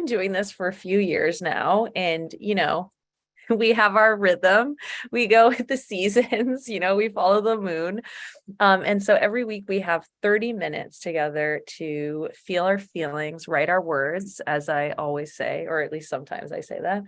been doing this for a few years now, and we have our rhythm. We go with the seasons, we follow the moon. And so every week we have 30 minutes together to feel our feelings, write our words, as I always say, or at least sometimes I say that.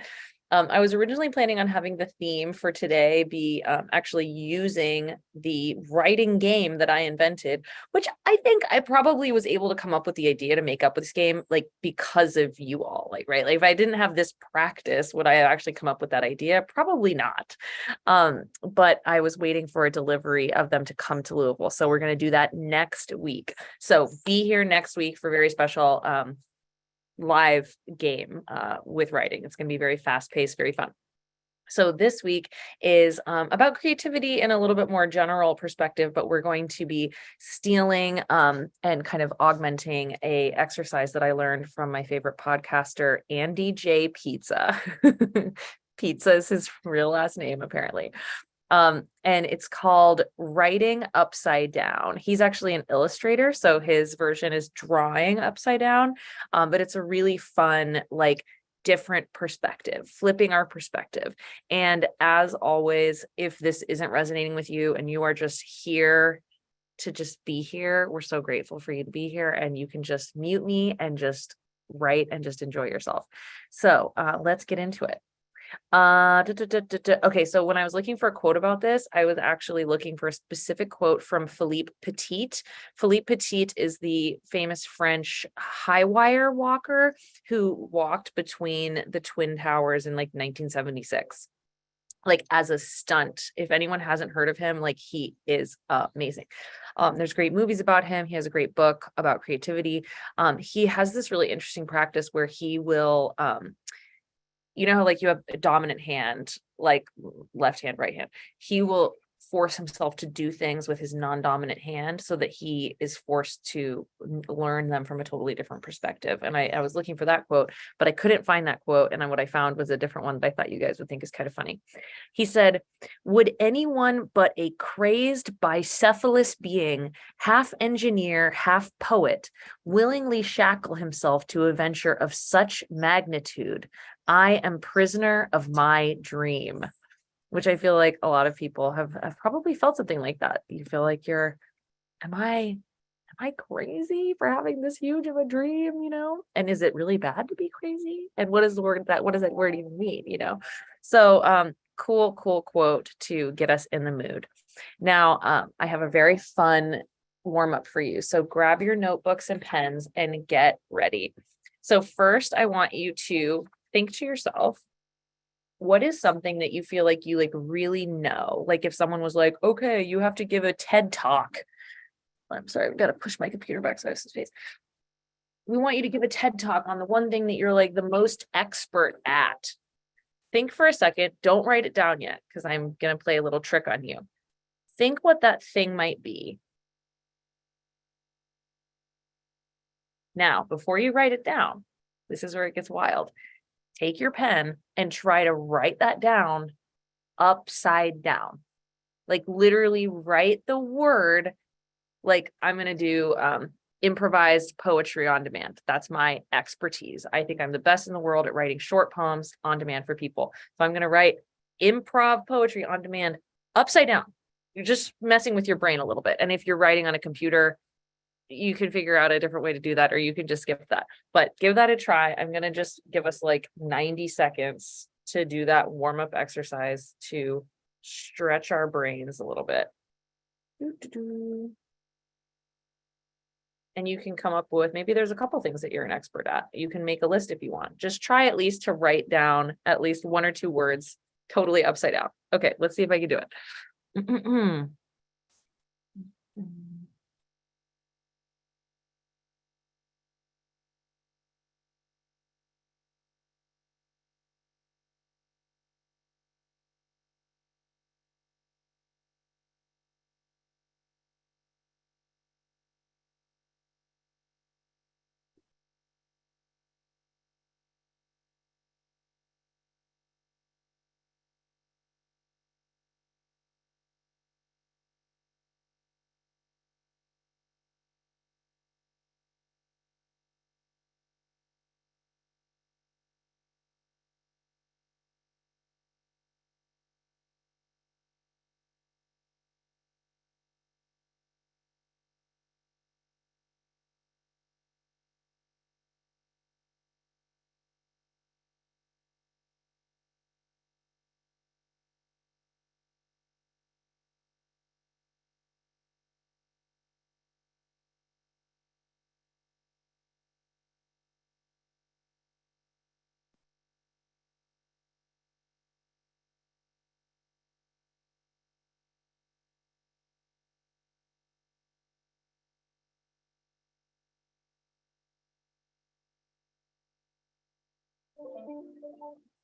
I was originally planning on having the theme for today be actually using the writing game that I invented, which I think I probably was able to come up with the idea to make up with this game, like because of you all, like, right? Like if I didn't have this practice, would I have actually come up with that idea? Probably not. But I was waiting for a delivery of them to come to Louisville. So we're going to do that next week. So be here next week for very special live game with writing. It's going to be very fast paced, very fun. So this week is about creativity in a little bit more general perspective, but we're going to be stealing and kind of augmenting a exercise that I learned from my favorite podcaster, Andy J. Pizza. Pizza is his real last name, apparently. And it's called Writing Upside Down. He's actually an illustrator, so his version is drawing upside down. But it's a really fun, like, different perspective, flipping our perspective. And as always, if this isn't resonating with you and you are just here to just be here, we're so grateful for you to be here, and you can just mute me and just write and just enjoy yourself. So let's get into it. Okay, so when I was looking for a quote about this, I was actually looking for a specific quote from Philippe Petit. Philippe Petit is the famous French high wire walker who walked between the Twin Towers in like 1976, like as a stunt. If anyone hasn't heard of him, like, he is amazing. There's great movies about him. He has a great book about creativity. He has this really interesting practice where he will how like you have a dominant hand, like left hand, right hand. He will force himself to do things with his non-dominant hand so that he is forced to learn them from a totally different perspective. And I was looking for that quote, but I couldn't find that quote. And what I found was a different one that I thought you guys would think is kind of funny. He said, "Would anyone but a crazed bicephalous being, half engineer, half poet, willingly shackle himself to a venture of such magnitude? I am prisoner of my dream." Which I feel like a lot of people have probably felt something like that. You feel like am I crazy for having this huge of a dream, And is it really bad to be crazy? And what does that word even mean, So cool quote to get us in the mood. Now, I have a very fun warm up for you. So grab your notebooks and pens and get ready. So first, I want you to think to yourself, what is something that you feel like you really know? Like if someone was like, okay, you have to give a TED talk. I'm sorry, I've got to push my computer back so I have some space. We want you to give a TED talk on the one thing that you're like the most expert at. Think for a second. Don't write it down yet, because I'm going to play a little trick on you. Think what that thing might be. Now, before you write it down, this is where it gets wild. Take your pen and try to write that down upside down. Like literally write the word. Like I'm going to do improvised poetry on demand. That's my expertise. I think I'm the best in the world at writing short poems on demand for people. So I'm going to write improv poetry on demand upside down. You're just messing with your brain a little bit. And if you're writing on a computer, you can figure out a different way to do that, or you can just skip that. But give that a try. I'm going to just give us like 90 seconds to do that warm-up exercise to stretch our brains a little bit. And you can come up with, maybe there's a couple things that you're an expert at. You can make a list if you want. Just try at least to write down at least one or two words totally upside down. Okay, let's see if I can do it.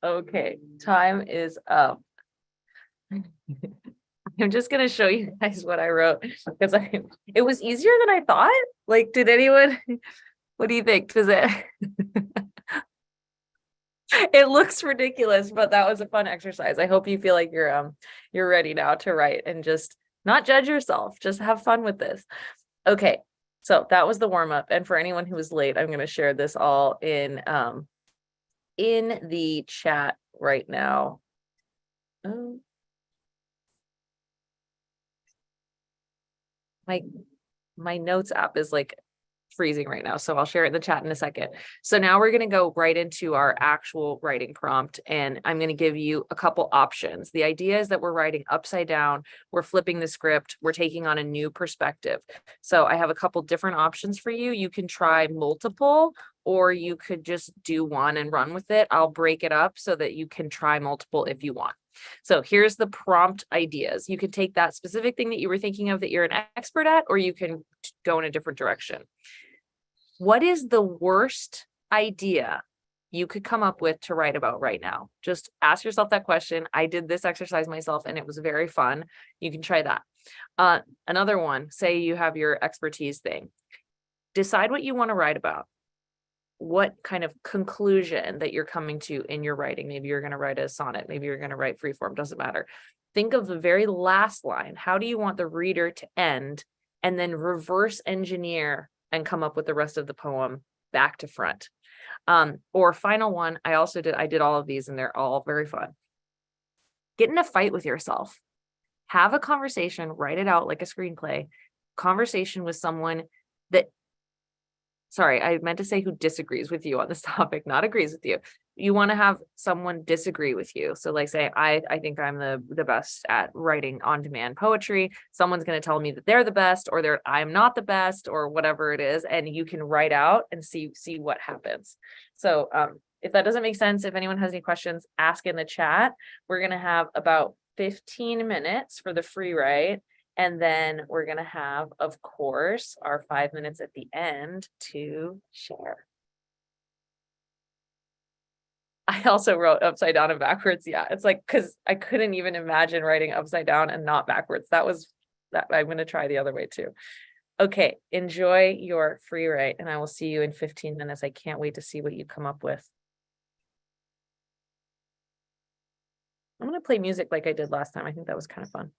Okay, time is up. I'm just gonna show you guys what I wrote because it was easier than I thought. Like, did anyone, what do you think? Does it? It looks ridiculous, but that was a fun exercise. I hope you feel like you're ready now to write and just not judge yourself. Just have fun with this. Okay, so that was the warm up. And for anyone who was late, I'm gonna share this all in the chat right now. Oh, my notes app is like freezing right now, so I'll share it in the chat in a second. So now we're going to go right into our actual writing prompt, and I'm going to give you a couple options. The idea is that we're writing upside down, we're flipping the script, we're taking on a new perspective. So I have a couple different options for you. You can try multiple, or you could just do one and run with it. I'll break it up so that you can try multiple if you want. So here's the prompt ideas. You can take that specific thing that you were thinking of that you're an expert at, or you can go in a different direction. What is the worst idea you could come up with to write about right now? Just ask yourself that question. I did this exercise myself and it was very fun. You can try that. Another one, say you have your expertise thing. Decide what you want to write about. What kind of conclusion that you're coming to in your writing. Maybe you're going to write a sonnet. Maybe you're going to write freeform. Doesn't matter. Think of the very last line. How do you want the reader to end? And then reverse engineer and come up with the rest of the poem back to front. Or final one, I did all of these and they're all very fun. Get in a fight with yourself. Have a conversation, write it out like a screenplay, conversation with someone that, sorry, I meant to say who disagrees with you on this topic, not agrees with you. You want to have someone disagree with you. So like say, I think I'm the best at writing on-demand poetry. Someone's going to tell me that they're the best or I'm not the best or whatever it is. And you can write out and see what happens. So if that doesn't make sense, if anyone has any questions, ask in the chat. We're going to have about 15 minutes for the free write. And then we're going to have, of course, our 5 minutes at the end to share. I also wrote upside down and backwards. Yeah, it's like, because I couldn't even imagine writing upside down and not backwards. That I'm going to try the other way too. Okay, enjoy your free write and I will see you in 15 minutes. I can't wait to see what you come up with. I'm going to play music like I did last time. I think that was kind of fun.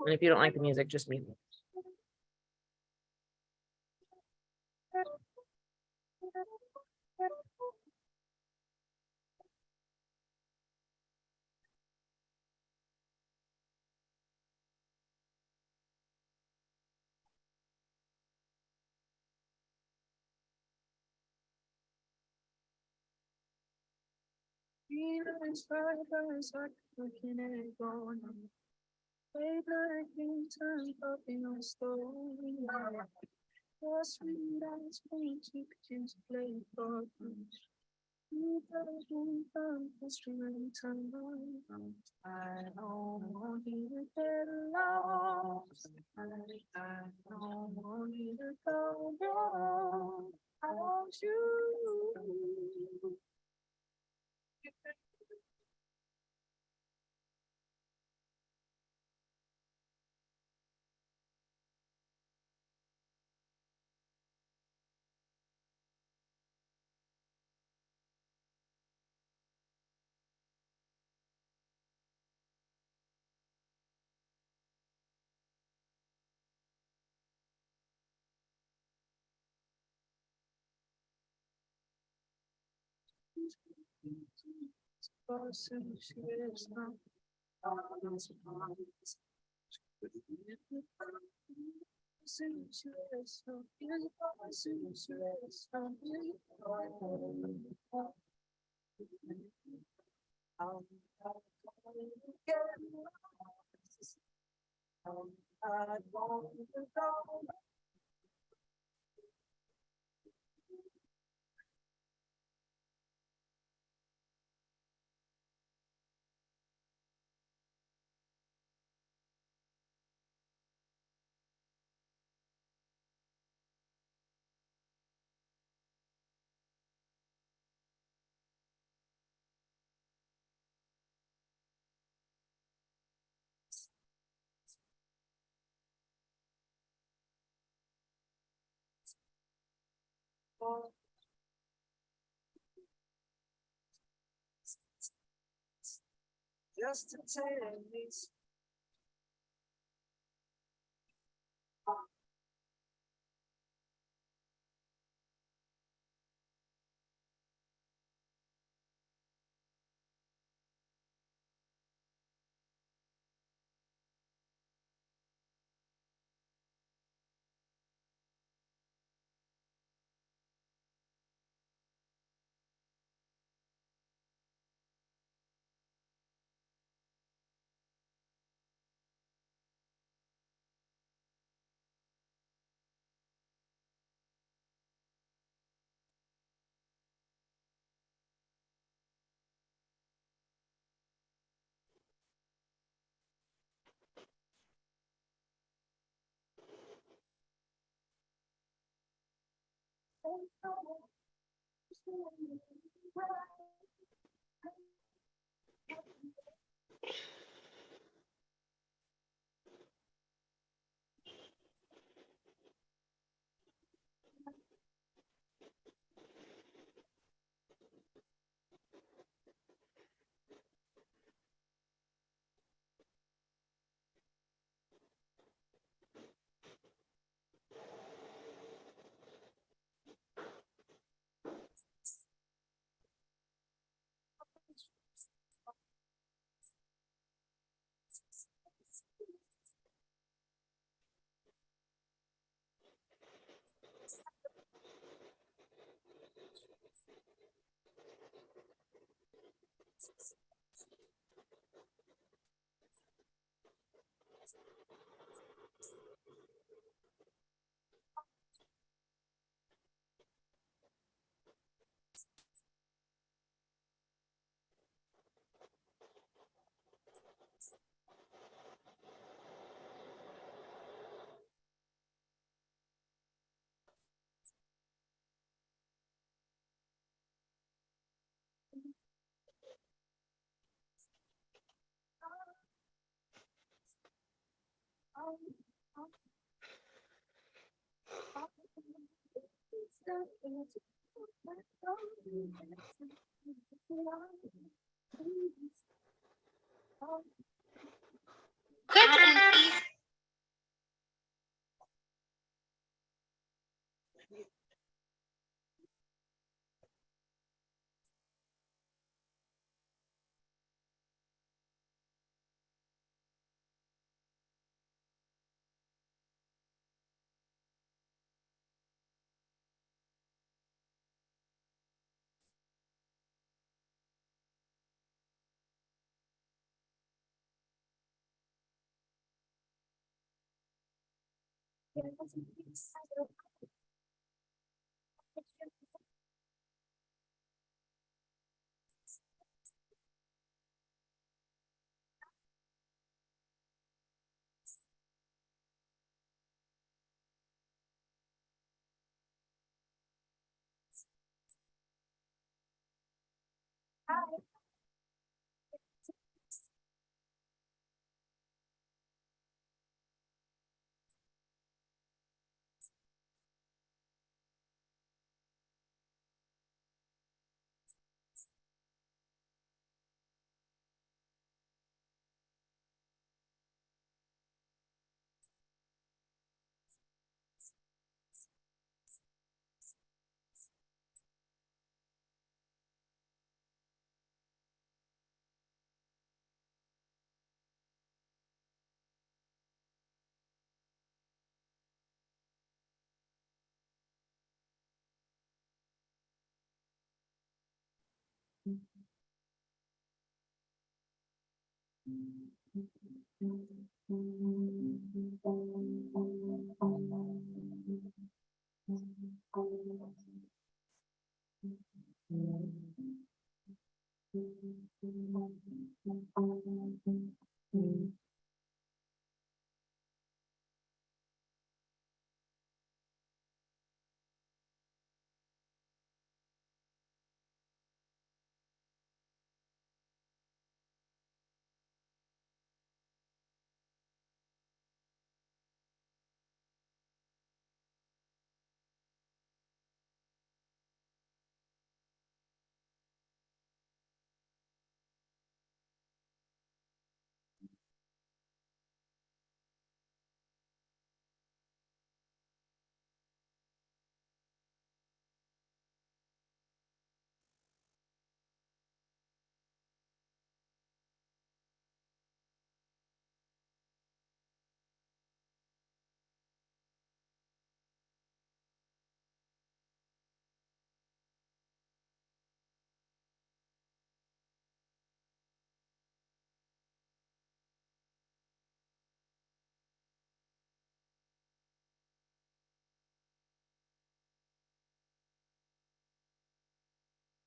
And if you don't like the music, just mute me. Just to tell me. Quick and easy.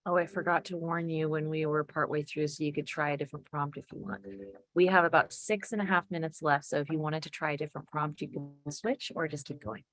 Oh, I forgot to warn you when we were partway through, so you could try a different prompt if you want. We have about 6.5 minutes left, so if you wanted to try a different prompt, you can switch or just keep going.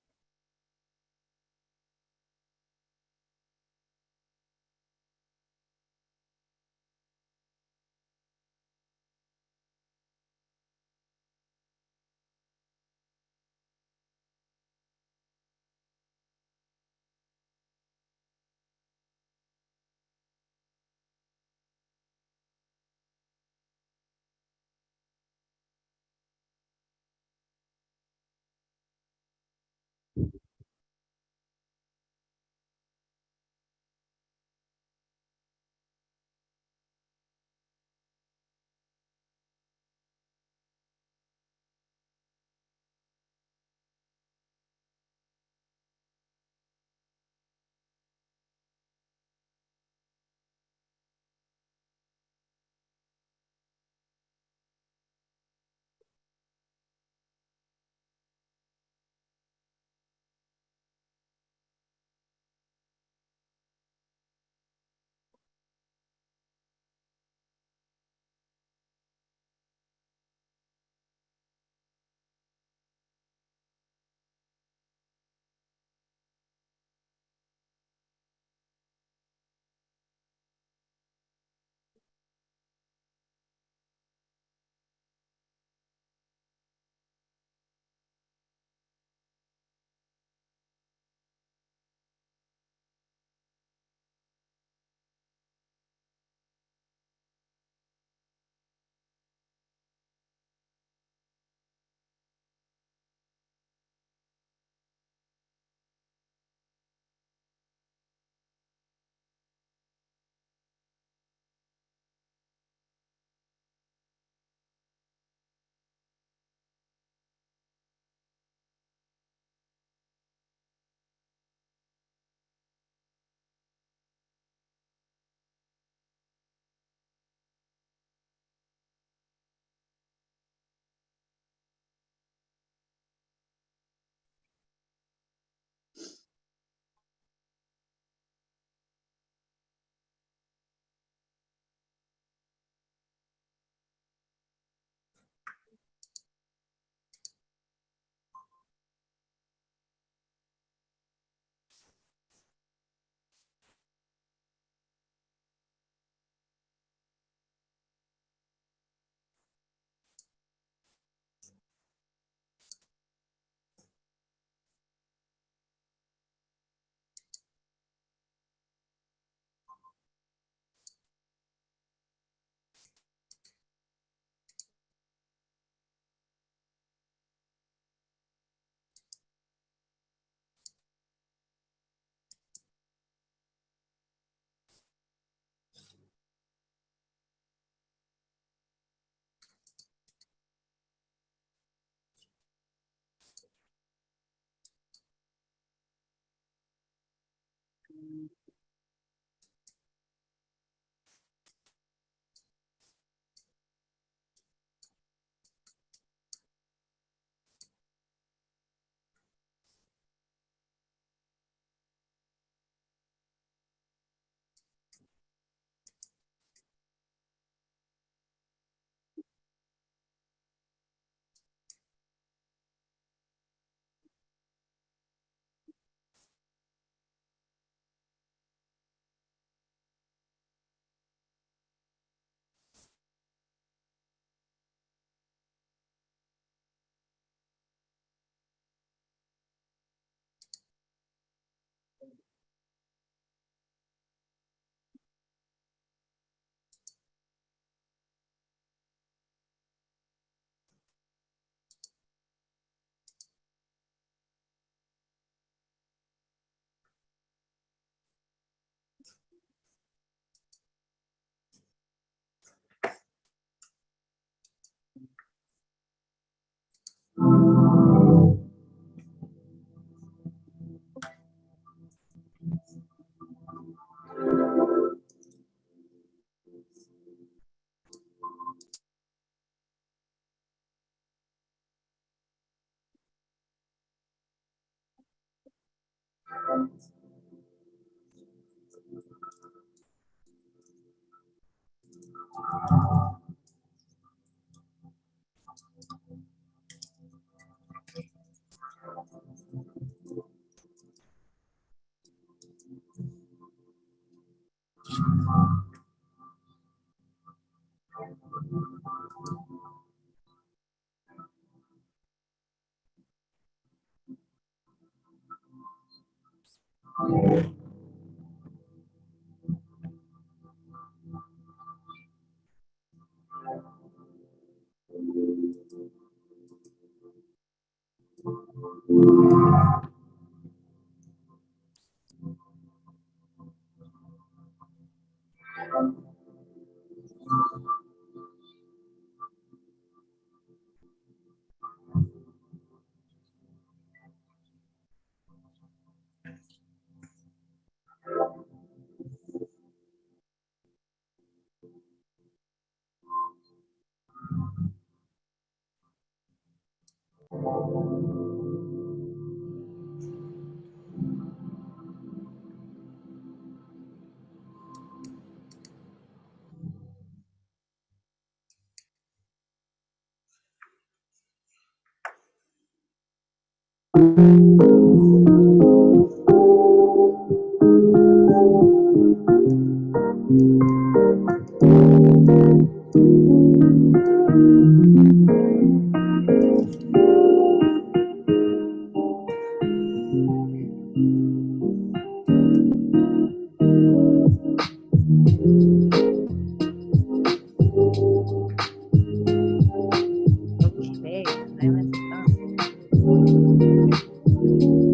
Okay, I messed up.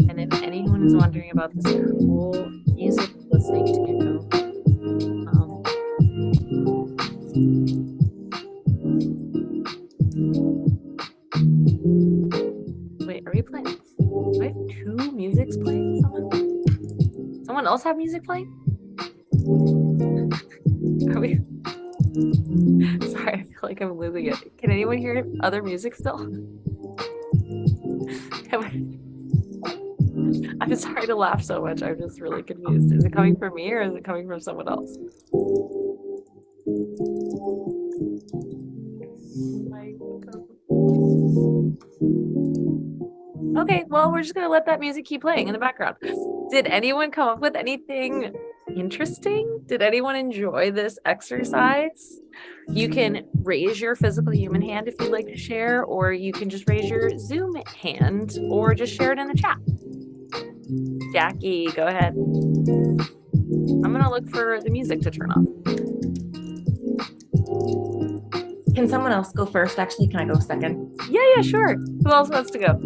And if anyone is wondering about this cool music listening to, wait, are we playing? Do I have two musics playing? Someone else have music playing? Are we? Sorry, I feel like I'm losing it. Can anyone hear other music still? I'm sorry to laugh so much. I'm just really confused. Is it coming from me or is it coming from someone else? Okay, well, we're just gonna let that music keep playing in the background. Did anyone come up with anything interesting? Did anyone enjoy this exercise? You can raise your physical human hand if you'd like to share, or you can just raise your Zoom hand or just share it in the chat. Jackie, go ahead. I'm gonna look for the music to turn on. Can someone else go first? Actually, can I go second? Yeah, sure. Who else wants to go?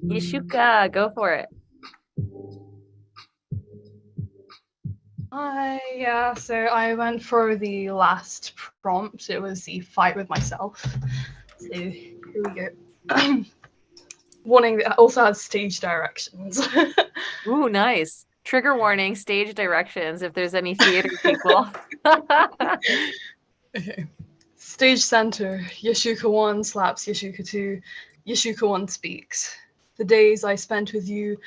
Yeshuka, go for it. So I went for the last prompt. It was the fight with myself. So here we go. Warning, that also has stage directions. Ooh, nice. Trigger warning, stage directions if there's any theater people. Okay. Stage center, Yeshuka 1 slaps Yeshuka 2. Yeshuka 1 speaks. The days I spent with you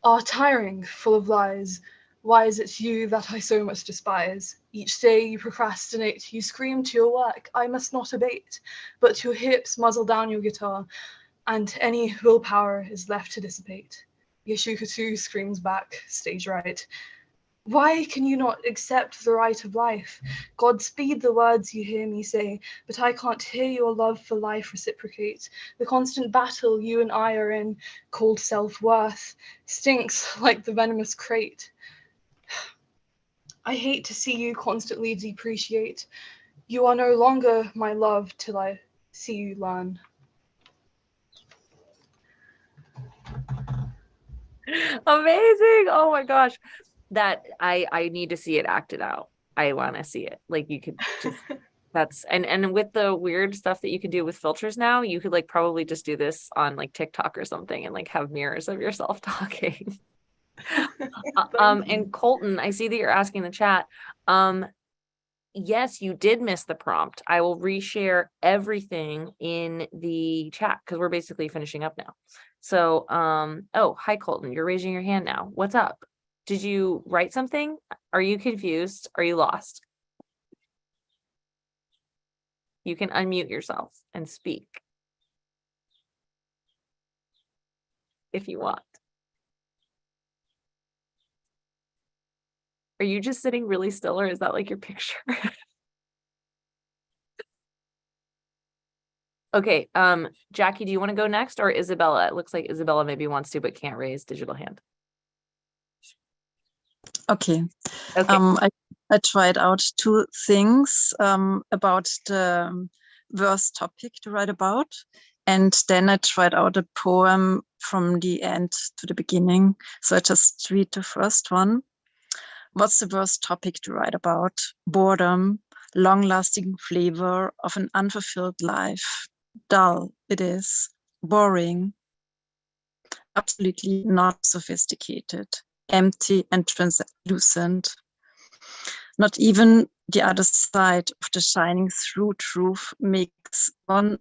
are tiring, full of lies. Why is it you that I so much despise? Each day you procrastinate, you scream to your work, I must not abate. But your hips muzzle down your guitar, and any willpower is left to dissipate. Yeshuka 2 screams back, stage right. Why can you not accept the right of life? Godspeed the words you hear me say, but I can't hear your love for life reciprocate. The constant battle you and I are in, called self-worth, stinks like the venomous crate. I hate to see you constantly depreciate. You are no longer my love till I see you learn. Amazing. Oh my gosh. That I need to see it acted out. I want to see it. Like you could just that's and with the weird stuff that you can do with filters now, you could like probably just do this on like TikTok or something and like have mirrors of yourself talking. And Colton, I see that you're asking in the chat. Yes, you did miss the prompt. I will reshare everything in the chat because we're basically finishing up now. So, oh, hi Colton, you're raising your hand now. What's up? Did you write something? Are you confused? Are you lost? You can unmute yourself and speak if you want. Are you just sitting really still, or is that like your picture? Okay, Jackie, do you want to go next, or Isabella? It looks like Isabella maybe wants to, but can't raise digital hand. Okay. Okay. I tried out two things about the verse topic to write about. And then I tried out a poem from the end to the beginning. So I just read the first one. What's the verse topic to write about? Boredom, long-lasting flavor of an unfulfilled life. Dull, it is. Boring. Absolutely not sophisticated. Empty and translucent. Not even the other side of the shining through truth makes one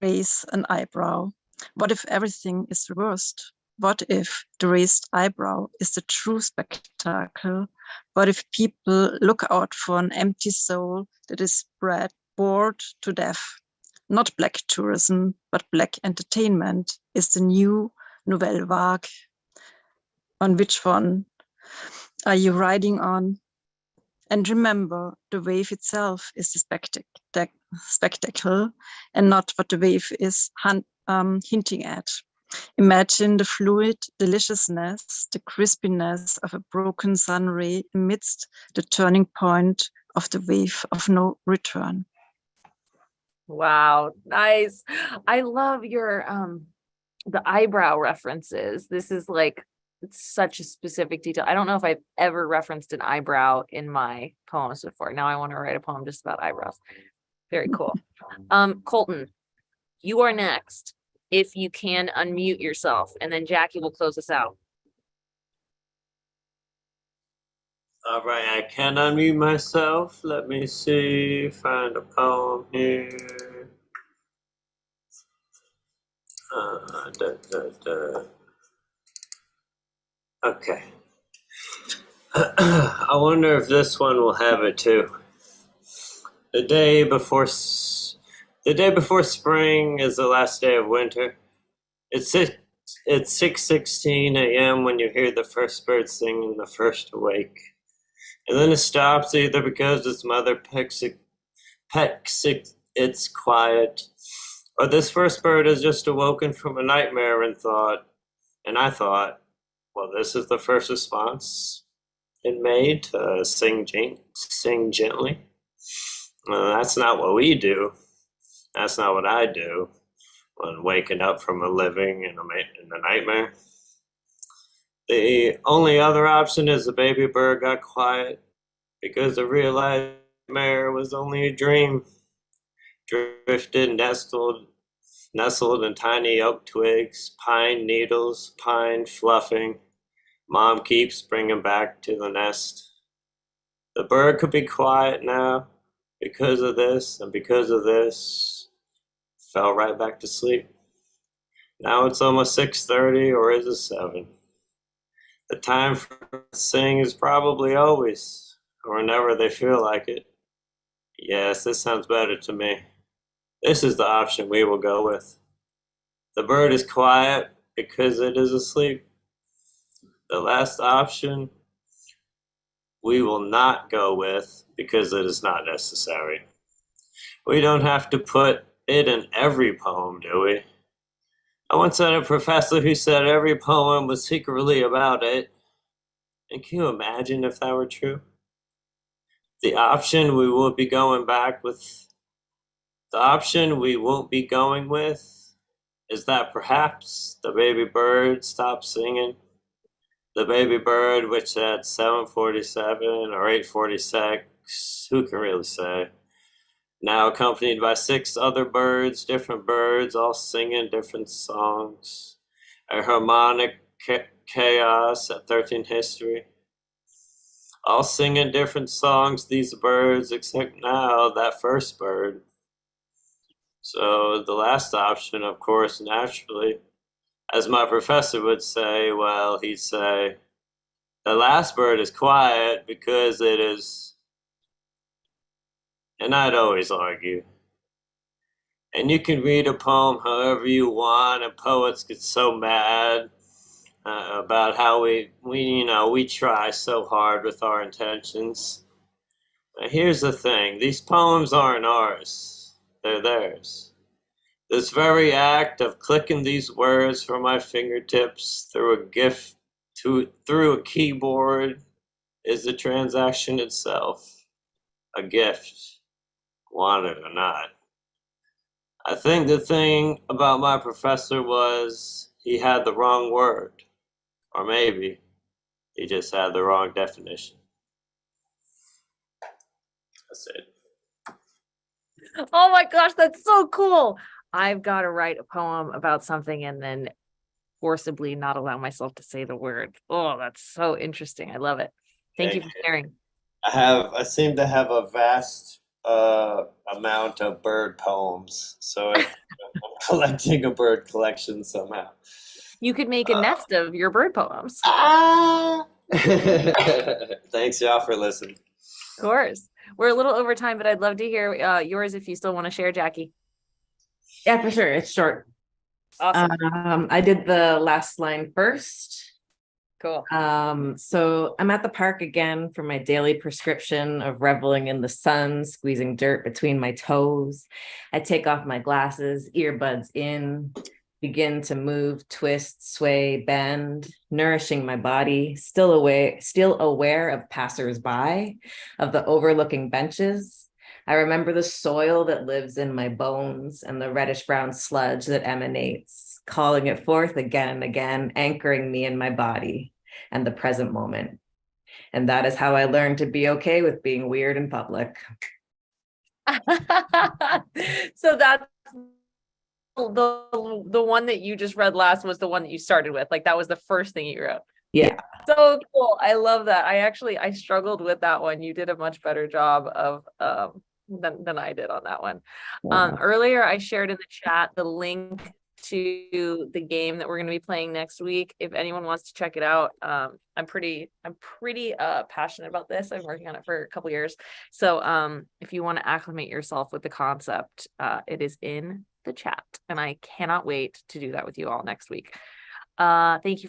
raise an eyebrow. What if everything is reversed? What if the raised eyebrow is the true spectacle? What if people look out for an empty soul that is bored to death? Not black tourism, but black entertainment is the new nouvelle vague. On which one are you riding on? And remember, the wave itself is the spectacle and not what the wave is hinting at. Imagine the fluid deliciousness, the crispiness of a broken sun ray amidst the turning point of the wave of no return. Wow, nice. I love your the eyebrow references. This is like, it's such a specific detail. I don't know if I've ever referenced an eyebrow in my poems before. Now I want to write a poem just about eyebrows. Very cool. Colton, you are next. If you can unmute yourself, and then Jackie will close us out. All right, I can unmute myself. Let me see, find a poem here. Okay. I wonder if this one will have it too. The day before spring is the last day of winter. It's 6:16 a.m. when you hear the first bird singing the first awake. And then it stops either because its mother pecks it's quiet, or this first bird has just awoken from a nightmare and I thought, well, this is the first response it made to sing gently. Well, that's not what we do. That's not what I do when waking up from a living in a nightmare. The only other option is the baby bird got quiet because the real nightmare was only a dream. Drifted, nestled in tiny oak twigs, pine needles, pine fluffing. Mom keeps bringing back to the nest. The bird could be quiet now because of this, and because of this, fell right back to sleep. Now it's almost 6:30, or is it 7? The time for to sing is probably always, or whenever they feel like it. Yes, this sounds better to me. This is the option we will go with. The bird is quiet because it is asleep. The last option we will not go with because it is not necessary. We don't have to put it in every poem, do we? I once had a professor who said every poem was secretly about it. And can you imagine if that were true? The option we won't be going with is that perhaps the baby bird stopped singing. The baby bird, which at 7:47 or 8:46, who can really say? Now accompanied by 6 other birds, different birds, all singing different songs. A harmonic chaos at 13 history. All singing different songs, these birds, except now that first bird. So the last option, of course, naturally, as my professor would say, well, he'd say, The last bird is quiet because it is, and I'd always argue. And you can read a poem however you want, and poets get so mad about how we try so hard with our intentions. Here's the thing, these poems aren't ours, they're theirs. This very act of clicking these words from my fingertips through a keyboard is the transaction itself, a gift, want it or not. I think the thing about my professor was he had the wrong word, or maybe he just had the wrong definition. That's it. Oh my gosh, that's so cool. I've got to write a poem about something and then forcibly not allow myself to say the word. Oh, that's so interesting. I love it. Thank you for sharing. I seem to have a vast amount of bird poems, so I'm collecting a bird collection somehow. You could make a nest of your bird poems. Thanks, y'all, for listening. Of course. We're a little over time, but I'd love to hear yours if you still want to share, Jackie. Yeah, for sure. It's short. Awesome. I did the last line first. Cool. So I'm at the park again for my daily prescription of reveling in the sun, squeezing dirt between my toes. I take off my glasses, earbuds in, begin to move, twist, sway, bend, nourishing my body, still aware of passersby, of the overlooking benches. I remember the soil that lives in my bones and the reddish brown sludge that emanates, calling it forth again and again, anchoring me in my body and the present moment. And that is how I learned to be okay with being weird in public. So that's the one that you just read last was the one that you started with. Like that was the first thing you wrote. Yeah. So cool. I love that. I struggled with that one. You did a much better job of than I did on that one. Wow. Earlier I shared in the chat the link to the game that we're going to be playing next week. If anyone wants to check it out, I'm pretty passionate about this. I've been working on it for a couple years. So if you want to acclimate yourself with the concept, it is in the chat, and I cannot wait to do that with you all next week. Thank you for